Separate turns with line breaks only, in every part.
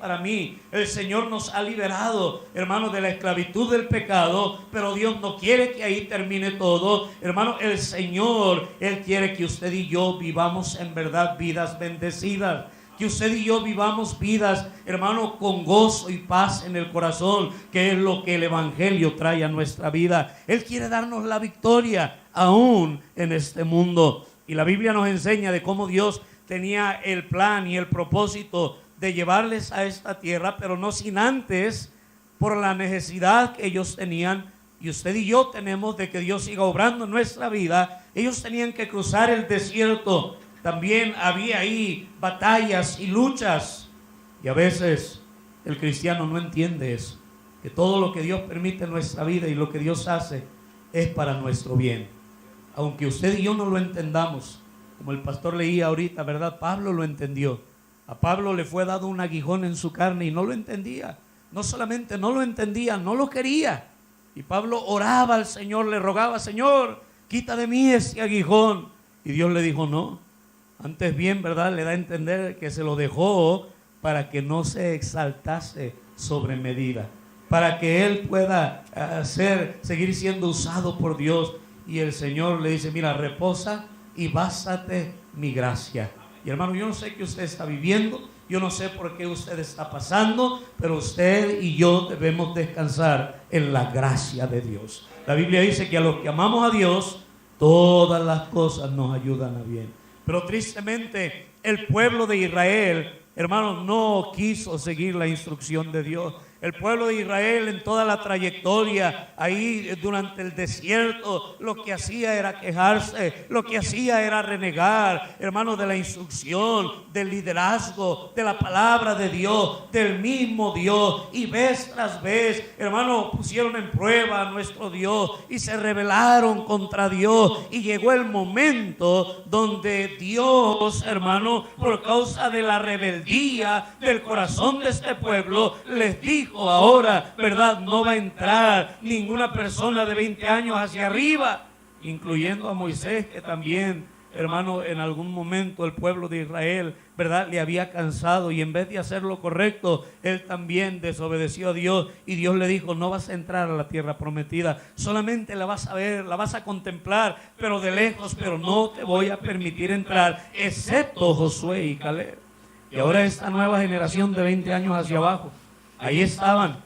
Para mí, el Señor nos ha liberado, hermanos, de la esclavitud del pecado, pero Dios no quiere que ahí termine todo. Hermano, el Señor, Él quiere que usted y yo vivamos en verdad vidas bendecidas. Que usted y yo vivamos vidas, hermano, con gozo y paz en el corazón, que es lo que el Evangelio trae a nuestra vida. Él quiere darnos la victoria aún en este mundo. Y la Biblia nos enseña de cómo Dios tenía el plan y el propósito de llevarles a esta tierra, pero no sin antes, por la necesidad que ellos tenían, y usted y yo tenemos, de que Dios siga obrando en nuestra vida. Ellos tenían que cruzar el desierto. También había ahí batallas y luchas, y a veces el cristiano no entiende eso, que todo lo que Dios permite en nuestra vida y lo que Dios hace es para nuestro bien. Aunque usted y yo no lo entendamos, como el pastor leía ahorita, ¿verdad? Pablo lo entendió. A Pablo le fue dado un aguijón en su carne y no lo entendía. No solamente no lo entendía, no lo quería. Y Pablo oraba al Señor, le rogaba: Señor, quita de mí ese aguijón. Y Dios le dijo: no. Antes bien, ¿verdad? Le da a entender que se lo dejó para que no se exaltase sobre medida, para que él pueda seguir siendo usado por Dios. Y el Señor le dice: mira, reposa y bástate mi gracia. Y hermano, yo no sé qué usted está viviendo, yo no sé por qué usted está pasando, pero usted y yo debemos descansar en la gracia de Dios. La Biblia dice que a los que amamos a Dios, todas las cosas nos ayudan a bien. Pero tristemente, el pueblo de Israel, hermano, no quiso seguir la instrucción de Dios. El pueblo de Israel, en toda la trayectoria, ahí durante el desierto, lo que hacía era quejarse, lo que hacía era renegar, hermano, de la instrucción, del liderazgo, de la palabra de Dios, del mismo Dios. Y vez tras vez, hermano, pusieron en prueba a nuestro Dios y se rebelaron contra Dios. Y llegó el momento donde Dios, hermano, por causa de la rebeldía del corazón de este pueblo, les dijo: ahora, ¿verdad? No va a entrar ninguna persona de 20 años hacia arriba, incluyendo a Moisés, que también, hermano, en algún momento el pueblo de Israel, ¿verdad?, le había cansado, y en vez de hacer lo correcto, él también desobedeció a Dios. Y Dios le dijo: no vas a entrar a la tierra prometida, solamente la vas a ver, la vas a contemplar, pero de lejos, pero no te voy a permitir entrar, excepto Josué y Caleb. Y ahora esta nueva generación de 20 años hacia abajo, ahí estaban,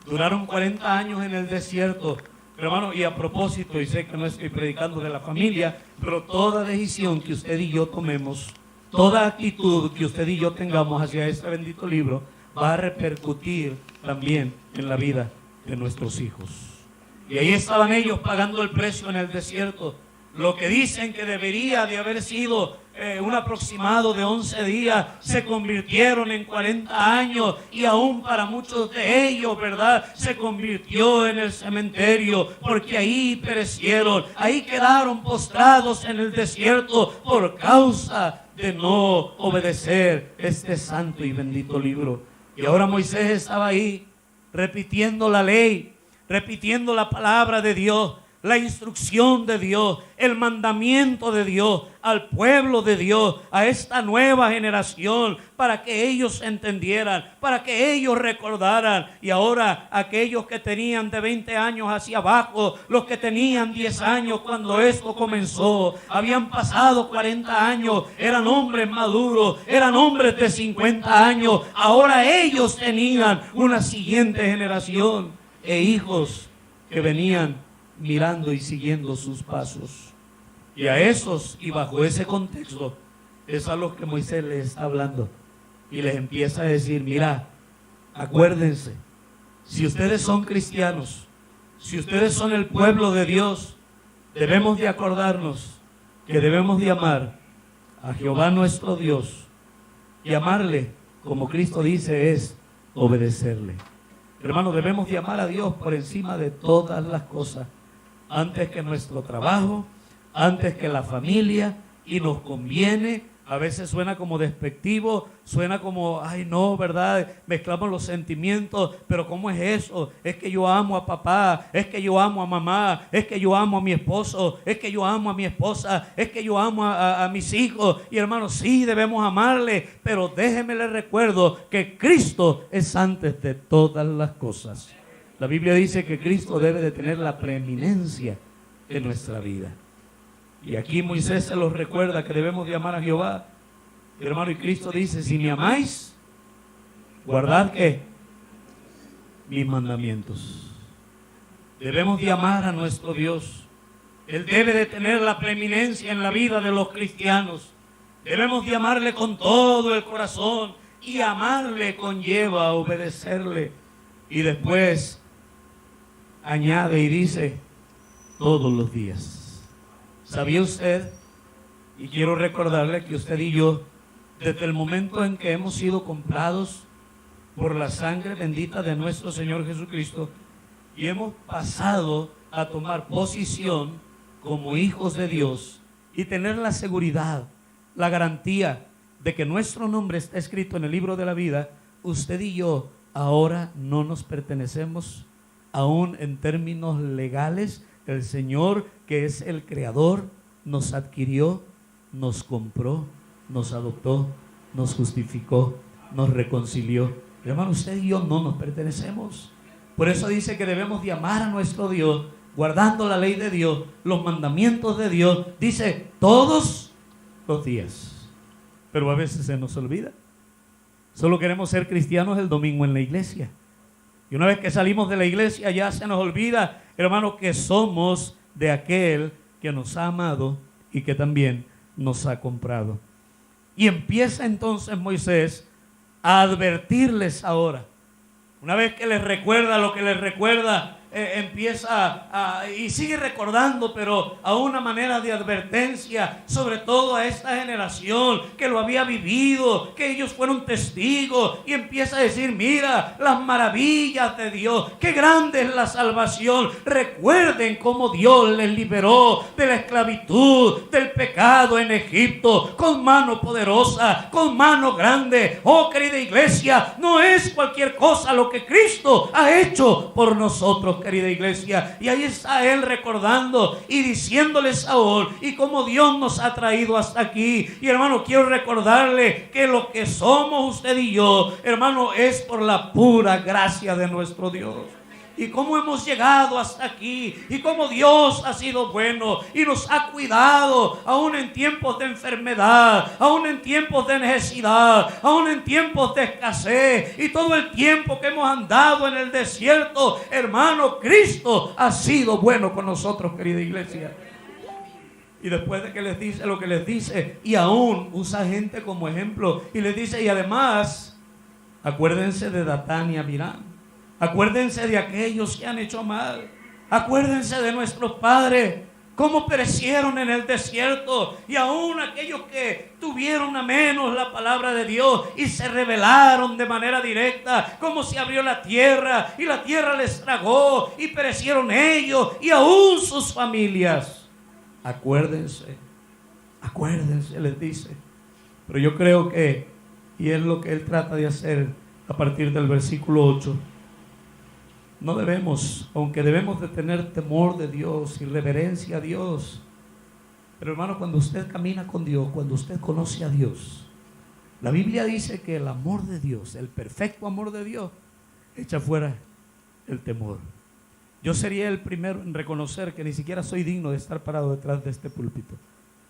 duraron 40 años en el desierto. Pero hermano, y a propósito, y sé que no estoy predicando de la familia, pero toda decisión que usted y yo tomemos, toda actitud que usted y yo tengamos hacia este bendito libro, va a repercutir también en la vida de nuestros hijos. Y ahí estaban ellos pagando el precio en el desierto. Lo que dicen que debería de haber sido un aproximado de 11 días, se convirtieron en 40 años, y aún para muchos de ellos, ¿verdad?, se convirtió en el cementerio, porque ahí perecieron, ahí quedaron postrados en el desierto por causa de no obedecer este santo y bendito libro. Y ahora Moisés estaba ahí repitiendo la ley, repitiendo la palabra de Dios, la instrucción de Dios, el mandamiento de Dios al pueblo de Dios, a esta nueva generación, para que ellos entendieran, para que ellos recordaran. Y ahora aquellos que tenían de 20 años hacia abajo, los que tenían 10 años cuando esto comenzó, habían pasado 40 años, eran hombres maduros, eran hombres de 50 años. Ahora ellos tenían una siguiente generación e hijos que venían mirando y siguiendo sus pasos. Y a esos, y bajo ese contexto, es a los que Moisés les está hablando. Y les empieza a decir: mira, acuérdense, si ustedes son cristianos, si ustedes son el pueblo de Dios, debemos de acordarnos que debemos de amar a Jehová nuestro Dios. Y amarle, como Cristo dice, es obedecerle. Hermanos, debemos de amar a Dios por encima de todas las cosas, antes que nuestro trabajo, antes que la familia, y nos conviene A veces suena como despectivo, suena como, ay no, ¿verdad? Mezclamos los sentimientos, pero ¿cómo es eso? Es que yo amo a papá, es que yo amo a mamá, es que yo amo a mi esposo, es que yo amo a mi esposa, es que yo amo a mis hijos. Y hermanos, sí, debemos amarle, pero déjeme les recuerdo que Cristo es antes de todas las cosas. La Biblia dice que Cristo debe de tener la preeminencia en nuestra vida. Y aquí Moisés se los recuerda que debemos de amar a Jehová. Hermano, y Cristo dice, si me amáis, guardad ¿qué? Mis mandamientos. Debemos de amar a nuestro Dios. Él debe de tener la preeminencia en la vida de los cristianos. Debemos de amarle con todo el corazón. Y amarle conlleva a obedecerle. Y después añade y dice, todos los días. ¿Sabía usted? Y quiero recordarle que usted y yo, desde el momento en que hemos sido comprados por la sangre bendita de nuestro Señor Jesucristo y hemos pasado a tomar posición como hijos de Dios y tener la seguridad, la garantía de que nuestro nombre está escrito en el libro de la vida, usted y yo ahora no nos pertenecemos aún en términos legales. El Señor, que es el Creador, nos adquirió, nos compró, nos adoptó, nos justificó, nos reconcilió. Hermano, usted y yo no nos pertenecemos. Por eso dice que debemos de amar a nuestro Dios, guardando la ley de Dios, los mandamientos de Dios. Dice, todos los días. Pero a veces se nos olvida. Solo queremos ser cristianos el domingo en la iglesia. Y una vez que salimos de la iglesia ya se nos olvida, hermano, que somos de aquel que nos ha amado y que también nos ha comprado. Y empieza entonces Moisés a advertirles ahora. Una vez que les recuerda lo que les recuerda, y sigue recordando, pero a una manera de advertencia, sobre todo a esta generación que lo había vivido, que ellos fueron testigos, y empieza a decir, mira las maravillas de Dios, qué grande es la salvación. Recuerden cómo Dios les liberó de la esclavitud, del pecado en Egipto, con mano poderosa, con mano grande. Oh, querida iglesia, no es cualquier cosa lo que Cristo ha hecho por nosotros, querida iglesia. Y ahí está Él recordando y diciéndole a Saúl y cómo Dios nos ha traído hasta aquí. Y hermano, quiero recordarle que lo que somos usted y yo, hermano, es por la pura gracia de nuestro Dios. Y cómo hemos llegado hasta aquí, y cómo Dios ha sido bueno y nos ha cuidado, aún en tiempos de enfermedad, aún en tiempos de necesidad, aún en tiempos de escasez, y todo el tiempo que hemos andado en el desierto. Hermano, Cristo ha sido bueno con nosotros, querida iglesia. Y después de que les dice lo que les dice, y aún usa gente como ejemplo, y les dice, y además, acuérdense de Datán y Abiram. Acuérdense de aquellos que han hecho mal. Acuérdense de nuestros padres, cómo perecieron en el desierto. Y aún aquellos que tuvieron a menos la palabra de Dios y se rebelaron de manera directa, cómo se abrió la tierra y la tierra les tragó y perecieron ellos y aún sus familias. Acuérdense, les dice. Pero yo creo que, y es lo que él trata de hacer a partir del versículo 8, no debemos, aunque debemos de tener temor de Dios y reverencia a Dios, pero hermano, cuando usted camina con Dios, cuando usted conoce a Dios, la Biblia dice que el amor de Dios, el perfecto amor de Dios, echa fuera el temor. Yo sería el primero en reconocer que ni siquiera soy digno de estar parado detrás de este púlpito,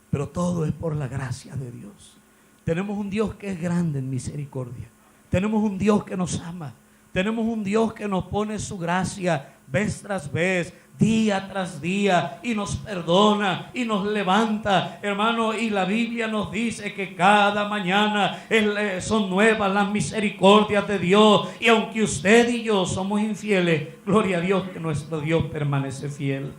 pero todo es por la gracia de Dios. Tenemos un Dios que es grande en misericordia. Tenemos un Dios que nos ama. Tenemos un Dios que nos pone su gracia vez tras vez, día tras día, y nos perdona y nos levanta, hermano. Y la Biblia nos dice que cada mañana son nuevas las misericordias de Dios. Y aunque usted y yo somos infieles, gloria a Dios que nuestro Dios permanece fiel.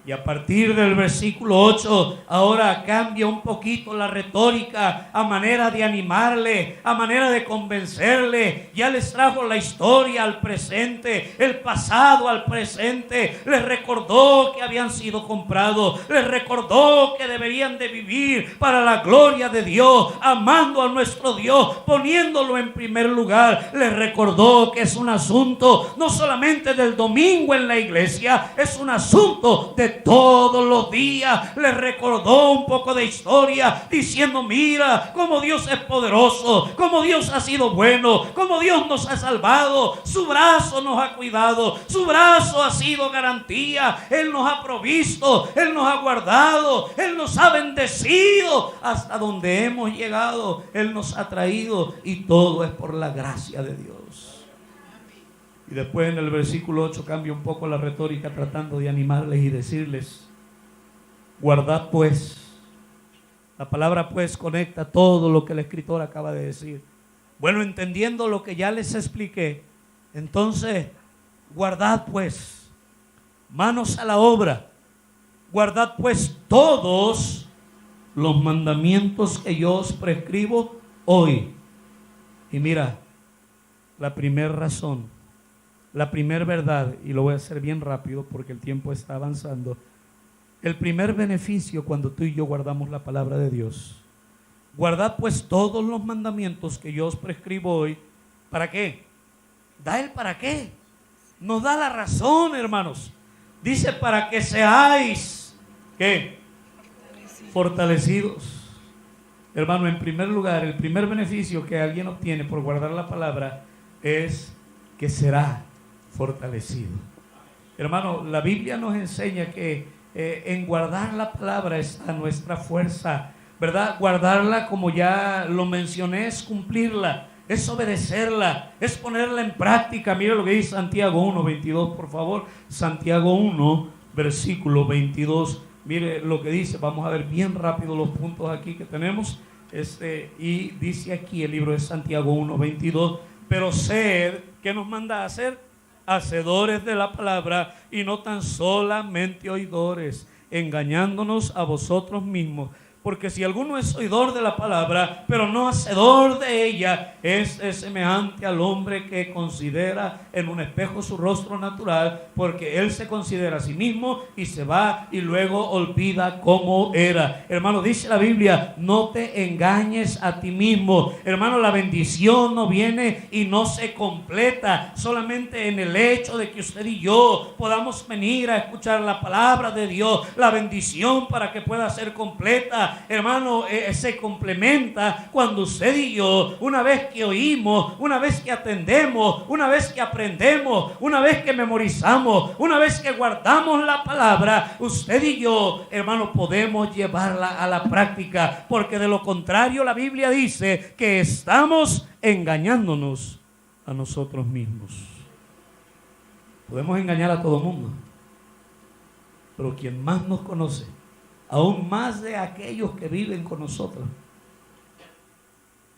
Y a partir del versículo 8, ahora cambia un poquito la retórica a manera de animarle, a manera de convencerle. Ya les trajo la historia al presente, el pasado al presente. Les recordó que habían sido comprados. Les recordó que deberían de vivir para la gloria de Dios, amando a nuestro Dios, poniéndolo en primer lugar. Les recordó que es un asunto no solamente del domingo en la iglesia, es un asunto de todos los días. Les recordó un poco de historia diciendo: mira cómo Dios es poderoso, cómo Dios ha sido bueno, cómo Dios nos ha salvado, su brazo nos ha cuidado, su brazo ha sido garantía, Él nos ha provisto, Él nos ha guardado, Él nos ha bendecido hasta donde hemos llegado, Él nos ha traído, y todo es por la gracia de Dios. Y después en el versículo 8 cambia un poco la retórica, tratando de animarles y decirles: guardad pues. La palabra pues conecta todo lo que el escritor acaba de decir. Bueno, entendiendo lo que ya les expliqué, entonces guardad pues, manos a la obra, guardad pues todos los mandamientos que yo os prescribo hoy. Y mira, la primera razón, la primera verdad, y lo voy a hacer bien rápido porque el tiempo está avanzando. El primer beneficio cuando tú y yo guardamos la palabra de Dios: guardad pues todos los mandamientos que yo os prescribo hoy. ¿Para qué? Da el para qué. Nos da la razón, hermanos. Dice: para que seáis, ¿qué? Fortalecidos. Hermano, en primer lugar, el primer beneficio que alguien obtiene por guardar la palabra es que será fortalecido. Hermano, la Biblia nos enseña que en guardar la palabra está nuestra fuerza, ¿verdad? Guardarla, como ya lo mencioné, es cumplirla, es obedecerla, es ponerla en práctica. Mire lo que dice Santiago 1:22, por favor. Santiago 1, versículo 22. Mire lo que dice. Vamos a ver bien rápido los puntos aquí que tenemos. Y dice aquí el libro de Santiago 1:22: pero sed, ¿qué nos manda a hacer? Hacedores de la palabra y no tan solamente oidores, engañándonos a vosotros mismos. Porque si alguno es oidor de la palabra, pero no hacedor de ella, es semejante al hombre que considera en un espejo su rostro natural, porque él se considera a sí mismo y se va y luego olvida cómo era. Hermano, dice la Biblia: no te engañes a ti mismo. Hermano, la bendición no viene y no se completa solamente en el hecho de que usted y yo podamos venir a escuchar la palabra de Dios. La bendición, para que pueda ser completa, hermano, se complementa cuando usted y yo, una vez que oímos, una vez que atendemos, una vez que aprendemos, una vez que memorizamos, una vez que guardamos la palabra, usted y yo, hermano, podemos llevarla a la práctica. Porque de lo contrario, la Biblia dice que estamos engañándonos a nosotros mismos. Podemos engañar a todo mundo, pero quien más nos conoce, aún más de aquellos que viven con nosotros,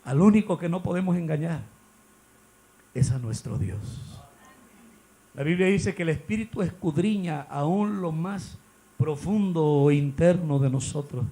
al único que no podemos engañar es a nuestro Dios. La Biblia dice que el Espíritu escudriña aún lo más profundo o interno de nosotros,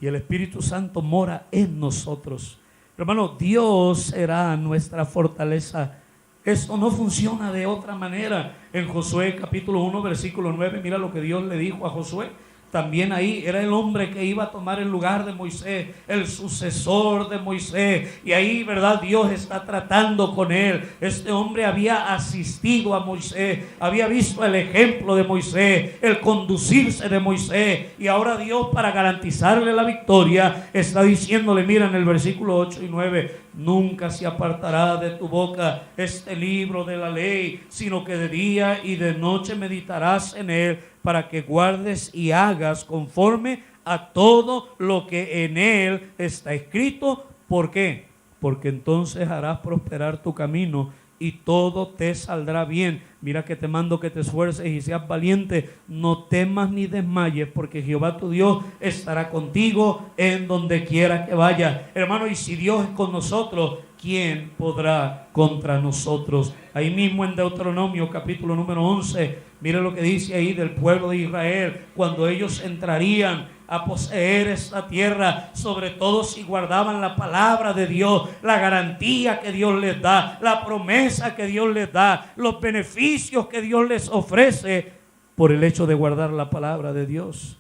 y el Espíritu Santo mora en nosotros. Hermano, Dios será nuestra fortaleza. Esto no funciona de otra manera. En Josué capítulo 1 versículo 9, mira lo que Dios le dijo a Josué. También ahí era el hombre que iba a tomar el lugar de Moisés, el sucesor de Moisés. Y ahí, ¿verdad? Dios está tratando con él. Este hombre había asistido a Moisés, había visto el ejemplo de Moisés, el conducirse de Moisés. Y ahora Dios, para garantizarle la victoria, está diciéndole, mira en el versículo 8 y 9, nunca se apartará de tu boca este libro de la ley, sino que de día y de noche meditarás en él, para que guardes y hagas conforme a todo lo que en él está escrito. ¿Por qué? Porque entonces harás prosperar tu camino y todo te saldrá bien. Mira que te mando que te esfuerces y seas valiente. No temas ni desmayes, porque Jehová tu Dios estará contigo en donde quiera que vayas. Hermano, y si Dios es con nosotros, ¿quién podrá contra nosotros? Ahí mismo en Deuteronomio capítulo número 11, mire lo que dice ahí del pueblo de Israel, cuando ellos entrarían a poseer esta tierra, sobre todo si guardaban la palabra de Dios, la garantía que Dios les da, la promesa que Dios les da, los beneficios que Dios les ofrece por el hecho de guardar la palabra de Dios.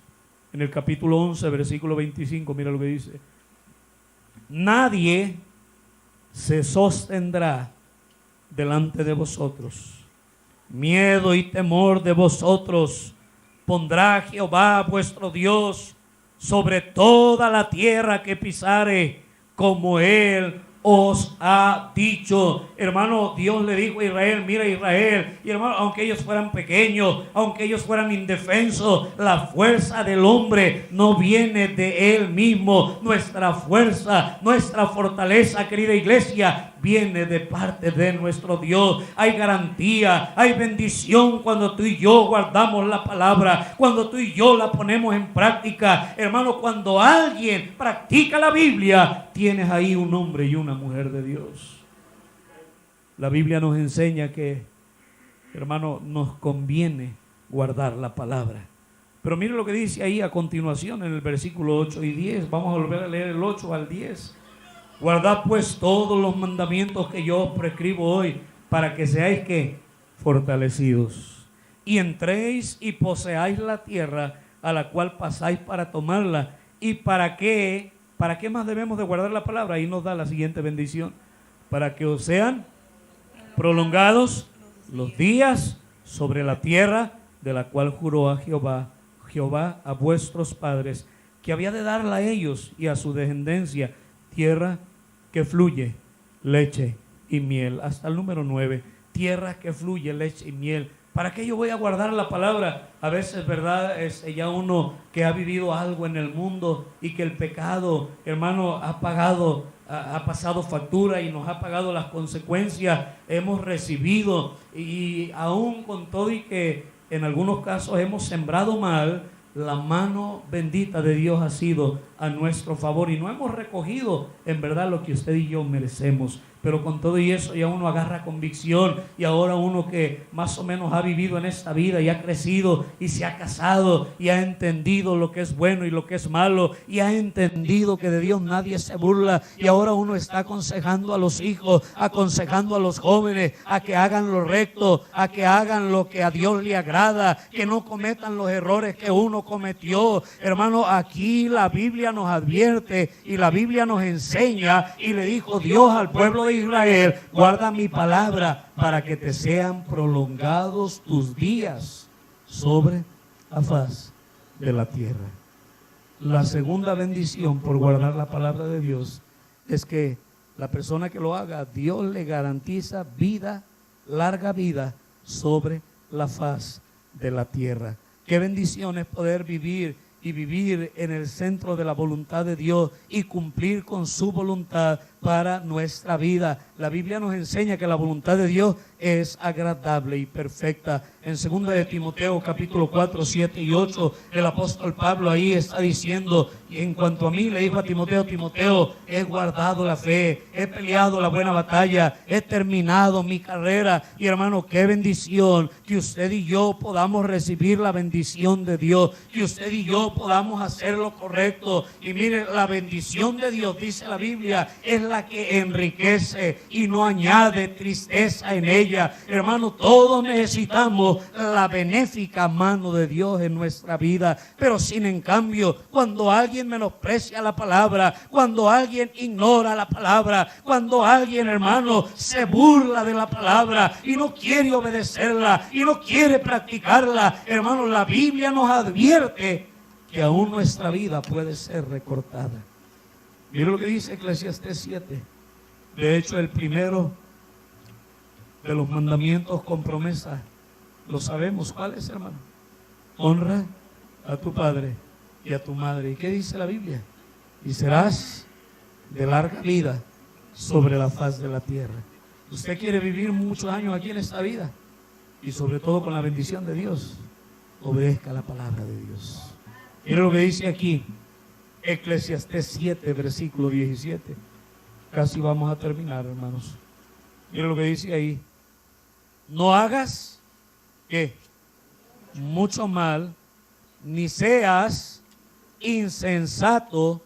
En el capítulo 11, versículo 25, mira lo que dice: nadie se sostendrá delante de vosotros, miedo y temor de vosotros pondrá Jehová vuestro Dios sobre toda la tierra que pisare, como Él os ha dicho. Hermano, Dios le dijo a Israel: mira Israel, y hermano, aunque ellos fueran pequeños, aunque ellos fueran indefensos, la fuerza del hombre no viene de él mismo. Nuestra fuerza, nuestra fortaleza, querida iglesia, viene de parte de nuestro Dios. Hay garantía, hay bendición cuando tú y yo guardamos la palabra, cuando tú y yo la ponemos en práctica. Hermano, cuando alguien practica la Biblia, tienes ahí un hombre y una mujer de Dios. La Biblia nos enseña que, hermano, nos conviene guardar la palabra. Pero mire lo que dice ahí a continuación en el versículo 8 y 10. Vamos a volver a leer el 8 al 10. Guardad pues todos los mandamientos que yo os prescribo hoy, para que seáis ¿qué? Fortalecidos, y entréis y poseáis la tierra a la cual pasáis para tomarla. ¿Y para qué más debemos de guardar la palabra? Ahí nos da la siguiente bendición: para que os sean prolongados los días sobre la tierra de la cual juró a Jehová a vuestros padres, que había de darla a ellos y a su descendencia, tierra que fluye leche y miel. Hasta el número 9, tierra que fluye leche y miel. ¿Para qué yo voy a guardar la palabra? A veces, ¿verdad? Ya uno que ha vivido algo en el mundo y que el pecado, hermano, ha pasado factura y nos ha pagado las consecuencias, hemos recibido, y aún con todo y que en algunos casos hemos sembrado mal, la mano bendita de Dios ha sido a nuestro favor y no hemos recogido en verdad lo que usted y yo merecemos. Pero con todo y eso ya uno agarra convicción, y ahora uno que más o menos ha vivido en esta vida y ha crecido y se ha casado y ha entendido lo que es bueno y lo que es malo, y ha entendido que de Dios nadie se burla, y ahora uno está aconsejando a los hijos, aconsejando a los jóvenes a que hagan lo recto, a que hagan lo que a Dios le agrada, que no cometan los errores que uno cometió. Hermano, aquí la Biblia nos advierte y la Biblia nos enseña, y le dijo Dios al pueblo de Israel: guarda mi palabra para que te sean prolongados tus días sobre la faz de la tierra. La segunda bendición por guardar la palabra de Dios es que la persona que lo haga, Dios le garantiza vida, larga vida sobre la faz de la tierra. Qué bendición es poder vivir y vivir en el centro de la voluntad de Dios y cumplir con su voluntad para nuestra vida. La Biblia nos enseña que la voluntad de Dios es agradable y perfecta. En 2 de Timoteo capítulo 4, 7 y 8, el apóstol Pablo ahí está diciendo, y en cuanto a mí le dijo a Timoteo: Timoteo, he guardado la fe, he peleado la buena batalla, he terminado mi carrera. Y hermano, qué bendición que usted y yo podamos recibir la bendición de Dios, que usted y yo podamos hacer lo correcto. Y mire, la bendición de Dios, dice la Biblia, es la que enriquece y no añade tristeza en ella. Hermano, todos necesitamos la benéfica mano de Dios en nuestra vida, pero sin en cambio, cuando alguien menosprecia la palabra, cuando alguien ignora la palabra, cuando alguien, hermano, se burla de la palabra y no quiere obedecerla y no quiere practicarla, hermano, la Biblia nos advierte que aún nuestra vida puede ser recortada. Mira lo que dice Eclesiastés 7. De hecho, el primero de los mandamientos con promesa, lo sabemos. ¿Cuál es, hermano? Honra a tu padre y a tu madre. ¿Y qué dice la Biblia? Y serás de larga vida sobre la faz de la tierra. Usted quiere vivir muchos años aquí en esta vida y sobre todo con la bendición de Dios. Obedezca la palabra de Dios. Mire lo que dice aquí, Eclesiastés 7, versículo 17. Casi vamos a terminar, hermanos. Mire lo que dice ahí. No hagas, ¿qué? Mucho mal, ni seas insensato.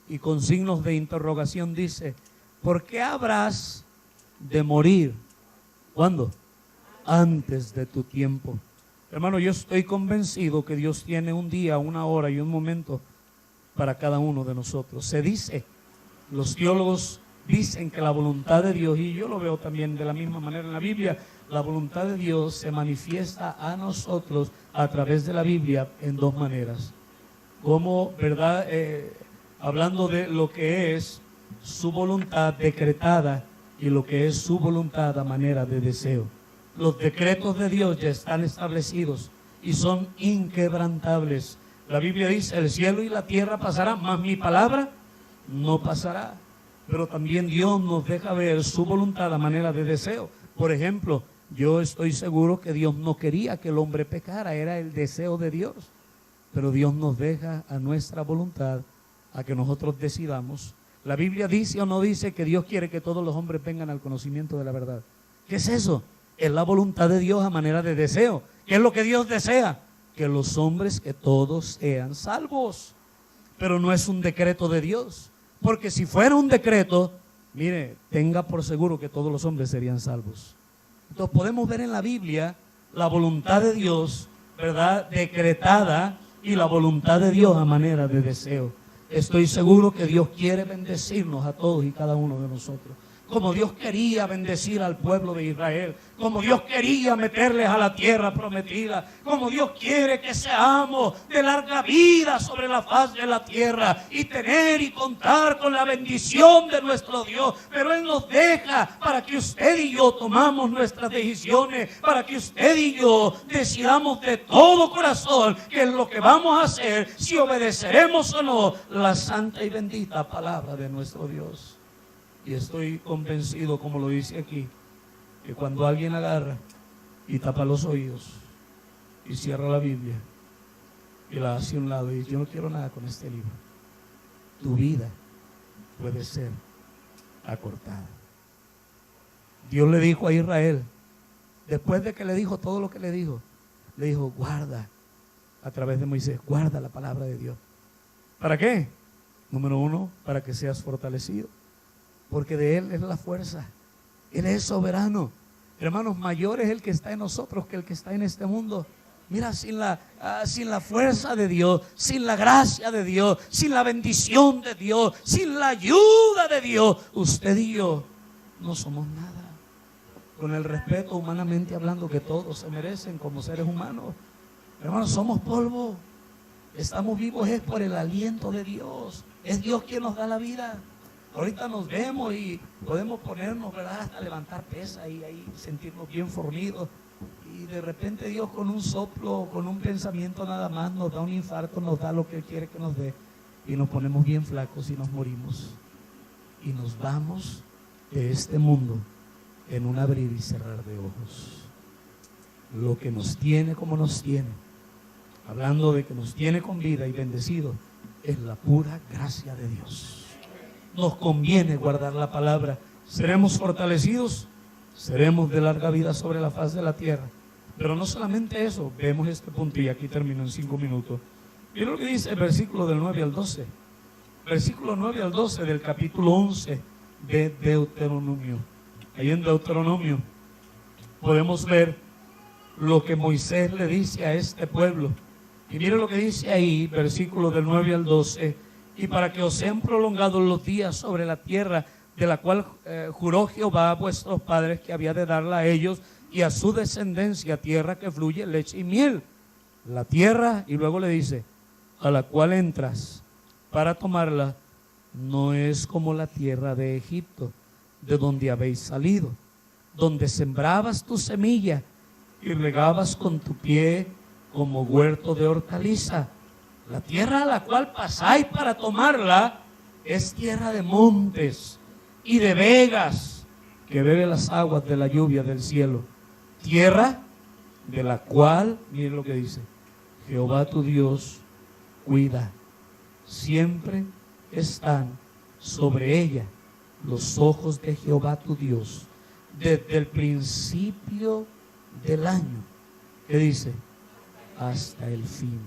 Y con signos de interrogación dice, ¿por qué habrás de morir? ¿Cuándo? Antes de tu tiempo. Hermano, yo estoy convencido que Dios tiene un día, una hora y un momento para cada uno de nosotros. Se dice, los teólogos dicen que la voluntad de Dios, y yo lo veo también de la misma manera en la Biblia, la voluntad de Dios se manifiesta a nosotros a través de la Biblia en dos maneras. Como, ¿verdad? Hablando de lo que es su voluntad decretada y lo que es su voluntad a manera de deseo. Los decretos de Dios ya están establecidos y son inquebrantables. La Biblia dice, el cielo y la tierra pasarán, mas mi palabra no pasará. Pero también Dios nos deja ver su voluntad a manera de deseo. Por ejemplo, yo estoy seguro que Dios no quería que el hombre pecara, era el deseo de Dios. Pero Dios nos deja a nuestra voluntad a que nosotros decidamos. La Biblia dice o no dice que Dios quiere que todos los hombres vengan al conocimiento de la verdad. ¿Qué es eso? Es la voluntad de Dios a manera de deseo. ¿Qué es lo que Dios desea? Que los hombres, que todos sean salvos. Pero no es un decreto de Dios. Porque si fuera un decreto, mire, tenga por seguro que todos los hombres serían salvos. Entonces podemos ver en la Biblia la voluntad de Dios, ¿verdad? Decretada, y la voluntad de Dios a manera de deseo. Estoy seguro que Dios quiere bendecirnos a todos y cada uno de nosotros. Como Dios quería bendecir al pueblo de Israel, como Dios quería meterles a la tierra prometida, como Dios quiere que seamos de larga vida sobre la faz de la tierra y tener y contar con la bendición de nuestro Dios. Pero Él nos deja para que usted y yo tomamos nuestras decisiones, para que usted y yo decidamos de todo corazón qué es lo que vamos a hacer, si obedeceremos o no la santa y bendita palabra de nuestro Dios. Y estoy convencido, como lo dice aquí, que cuando alguien agarra y tapa los oídos y cierra la Biblia y la hace a un lado y dice, yo no quiero nada con este libro, tu vida puede ser acortada. Dios le dijo a Israel, después de que le dijo todo lo que le dijo guarda, a través de Moisés, guarda la palabra de Dios. ¿Para qué? Número uno, para que seas fortalecido. Porque de Él es la fuerza. Él es soberano. Hermanos, mayor es el que está en nosotros que el que está en este mundo. Mira, sin la fuerza de Dios, sin la gracia de Dios, sin la bendición de Dios, sin la ayuda de Dios, usted y yo no somos nada. Con el respeto humanamente hablando que todos se merecen como seres humanos. Hermanos, somos polvo. Estamos vivos es por el aliento de Dios. Es Dios quien nos da la vida. Ahorita nos vemos y podemos ponernos, ¿verdad? Hasta levantar pesas y ahí sentirnos bien fornidos. Y de repente Dios con un soplo, con un pensamiento nada más, nos da un infarto, nos da lo que Él quiere que nos dé. Y nos ponemos bien flacos y nos morimos. Y nos vamos de este mundo en un abrir y cerrar de ojos. Lo que nos tiene como nos tiene, hablando de que nos tiene con vida y bendecido, es la pura gracia de Dios. Nos conviene guardar la palabra. Seremos fortalecidos, seremos de larga vida sobre la faz de la tierra. Pero no solamente eso, vemos este punto y aquí termino en 5 minutos. Mira lo que dice el versículo del 9 al 12. Versículo 9 al 12 del capítulo 11 de Deuteronomio. Ahí en Deuteronomio podemos ver lo que Moisés le dice a este pueblo. Y mire lo que dice ahí, versículo del 9 al 12. Y para que os sean prolongados los días sobre la tierra de la cual juró Jehová a vuestros padres que había de darla a ellos y a su descendencia, tierra que fluye leche y miel. La tierra, y luego le dice, a la cual entras para tomarla, no es como la tierra de Egipto, de donde habéis salido, donde sembrabas tu semilla y regabas con tu pie como huerto de hortaliza. La tierra a la cual pasáis para tomarla es tierra de montes y de vegas que bebe las aguas de la lluvia del cielo. Tierra de la cual, miren lo que dice, Jehová tu Dios cuida. Siempre están sobre ella los ojos de Jehová tu Dios, desde el principio del año. ¿Qué dice? Hasta el fin.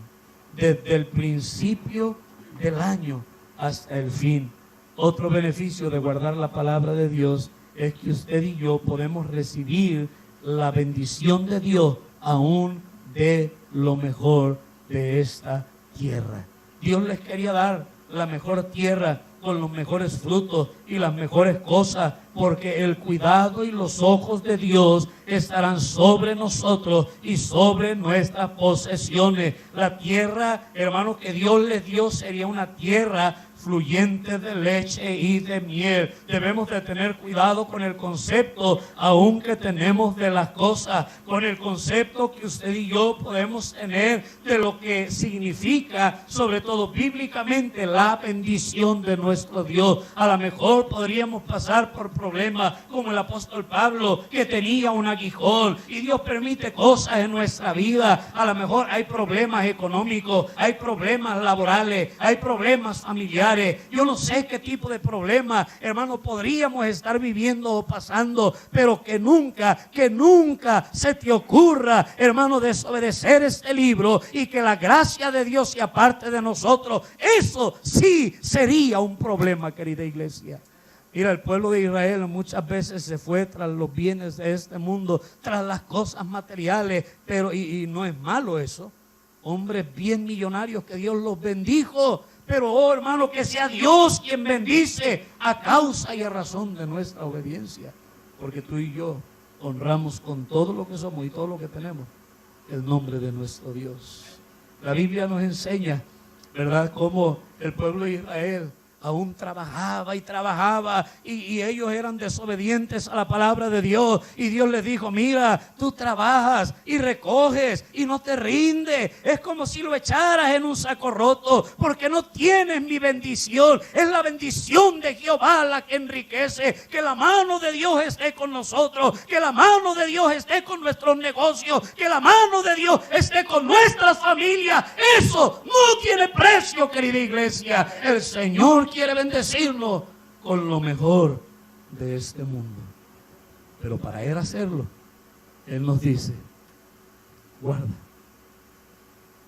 Desde el principio del año hasta el fin. Otro beneficio de guardar la palabra de Dios es que usted y yo podemos recibir la bendición de Dios aún de lo mejor de esta tierra. Dios les quería dar la mejor tierra con los mejores frutos y las mejores cosas, porque el cuidado y los ojos de Dios estarán sobre nosotros y sobre nuestras posesiones. La tierra, hermanos, que Dios les dio sería una tierra fluyente de leche y de miel. Debemos de tener cuidado con el concepto aún que tenemos de las cosas, con el concepto que usted y yo podemos tener de lo que significa, sobre todo bíblicamente, la bendición de nuestro Dios. A lo mejor podríamos pasar por problemas como el apóstol Pablo, que tenía un aguijón, y Dios permite cosas en nuestra vida. A lo mejor hay problemas económicos, hay problemas laborales, hay problemas familiares. Yo no sé qué tipo de problemas, hermano, podríamos estar viviendo o pasando, pero que nunca se te ocurra, hermano, desobedecer este libro y que la gracia de Dios sea parte de nosotros. Eso sí sería un problema, querida iglesia. Mira, el pueblo de Israel muchas veces se fue tras los bienes de este mundo, tras las cosas materiales, pero y no es malo eso. Hombres bien millonarios que Dios los bendijo. Pero, oh hermano, que sea Dios quien bendice a causa y a razón de nuestra obediencia. Porque tú y yo honramos con todo lo que somos y todo lo que tenemos el nombre de nuestro Dios. La Biblia nos enseña, ¿verdad?, cómo el pueblo de Israel aún trabajaba y trabajaba y ellos eran desobedientes a la palabra de Dios, y Dios les dijo: mira, tú trabajas y recoges y no te rindes, es como si lo echaras en un saco roto, porque no tienes mi bendición. Es la bendición de Jehová la que enriquece. Que la mano de Dios esté con nosotros, que la mano de Dios esté con nuestros negocios, que la mano de Dios esté con nuestras familias. Eso no tiene precio, querida iglesia. El Señor quiere bendecirnos con lo mejor de este mundo, pero para Él hacerlo, Él nos dice: guarda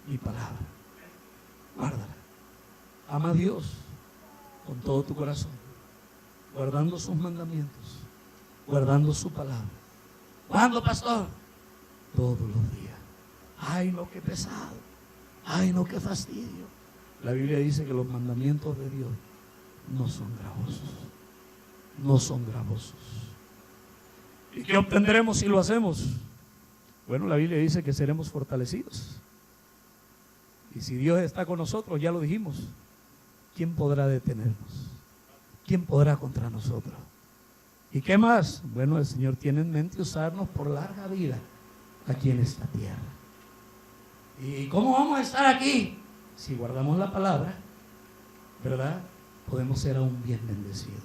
mi palabra, guárdala. Ama a Dios con todo tu corazón, guardando sus mandamientos, guardando su palabra. ¿Cuándo, pastor? Todos los días. Ay, no, qué pesado. Ay, no, qué fastidio. La Biblia dice que los mandamientos de Dios no son gravosos. No son gravosos. ¿Y qué obtendremos si lo hacemos? Bueno, la Biblia dice que seremos fortalecidos. Y si Dios está con nosotros, ya lo dijimos, ¿quién podrá detenernos? ¿Quién podrá contra nosotros? ¿Y qué más? Bueno, el Señor tiene en mente usarnos por larga vida aquí en esta tierra. ¿Y cómo vamos a estar aquí? Si guardamos la palabra, ¿verdad?, podemos ser aún bien bendecidos.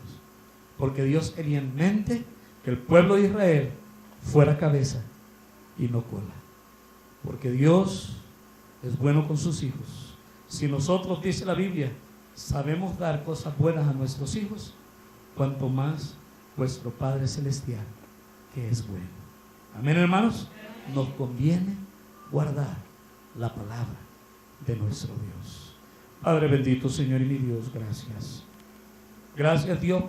Porque Dios tenía en mente que el pueblo de Israel fuera cabeza y no cola. Porque Dios es bueno con sus hijos. Si nosotros, dice la Biblia, sabemos dar cosas buenas a nuestros hijos, cuanto más vuestro Padre Celestial, que es bueno. Amén, hermanos. Nos conviene guardar la palabra de nuestro Dios. Padre bendito, Señor y mi Dios, gracias. Gracias, Dios.